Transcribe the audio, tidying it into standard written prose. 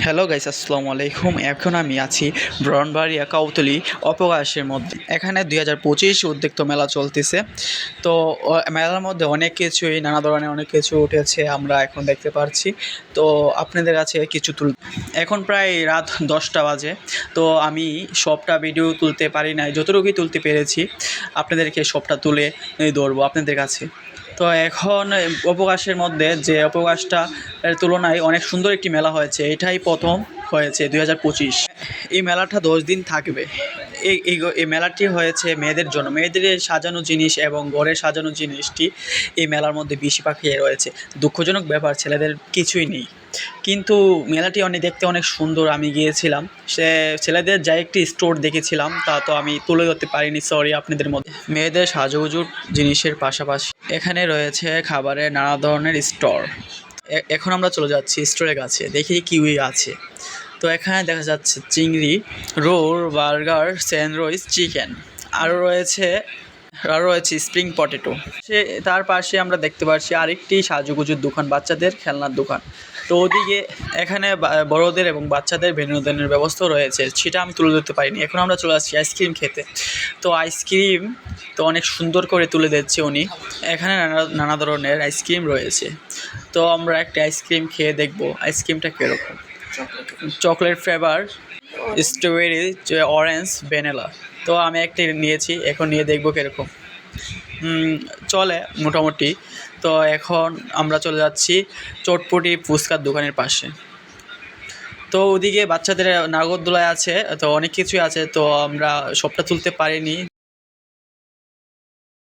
Hello guys, আসসালামু আলাইকুম। এখন আমি আছি ব্রাহ্মণবাড়িয়া কাউতলী অপকাশের মধ্যে। এখানে 2025 উদ্যোক্ত মেলা চলতেছে। তো মেলার মধ্যে অনেক কিছুই, নানা ধরনের অনেক কিছু উঠেছে, আমরা এখন দেখতে পাচ্ছি। তো আপনাদের কাছে কিছু এখন প্রায় রাত 10টা বাজে। তো আমি সবটা ভিডিও তুলতে পারি নাই, যতটুকুই তুলতে পেরেছি আপনাদেরকে সবটা তুলে ধরবো আপনাদের কাছে। তো এখন অবকাশের মধ্যে যে অবকাশটা এর তুলনায় অনেক সুন্দর একটি মেলা হয়েছে, এটাই প্রথম হয়েছে 2025। এই মেলাটা 10 দিন থাকবে। এই মেলাটি হয়েছে মেয়েদের জন্য, মেয়েদের সাজানো জিনিস এবং ঘরের সাজানো জিনিসটি এই মেলার মধ্যে বেশিরভাগ রয়েছে। দুঃখজনক ব্যাপার, ছেলেদের কিছুই নেই, কিন্তু মেলাটি দেখতে অনেক সুন্দর। আমি গিয়েছিলাম, সে ছেলেদের যা একটি স্টোর দেখেছিলাম, তা তো আমি তুলে ধরতে পারিনি, সরি আপনাদের মধ্যে। মেয়েদের সাজুগুজুর জিনিসের পাশাপাশি এখানে রয়েছে খাবারের নানা ধরনের স্টোর। এখন আমরা চলে যাচ্ছি স্টোরের কাছে, দেখি কিউই আছে। তো এখানে দেখা যাচ্ছে চিংড়ি রোল, বার্গার, স্যান্ডউইচ, চিকেন, আরও রয়েছে স্প্রিং পটেটো। তার পাশে আমরা দেখতে পাচ্ছি আরেকটি সাজুগুজুর দোকান, বাচ্চাদের খেলনার দোকান। তো ওদিকে এখানে বড়দের এবং বাচ্চাদের বিনোদনের ব্যবস্থাও রয়েছে, সেটা আমি তুলে ধরতে পারিনি। এখন আমরা চলে আসছি আইসক্রিম খেতে। তো আইসক্রিম তো অনেক সুন্দর করে তুলে দিচ্ছে উনি। এখানে নানা ধরনের আইসক্রিম রয়েছে। তো আমরা একটা আইসক্রিম খেয়ে দেখবো আইসক্রিমটা কীরকম। Chocolate flavour, strawberry, orange, vanilla. তো আমি একটা নিয়েছি, এখন নিয়ে দেখবো কীরকম। চলে মোটামুটি। তো এখন আমরা চলে যাচ্ছি চটপটি ফুচকার দোকানের পাশে। তো ওদিকে বাচ্চাদের নাগরদোলায় আছে, তো অনেক কিছুই আছে, তো আমরা সবটা তুলতে পারিনি।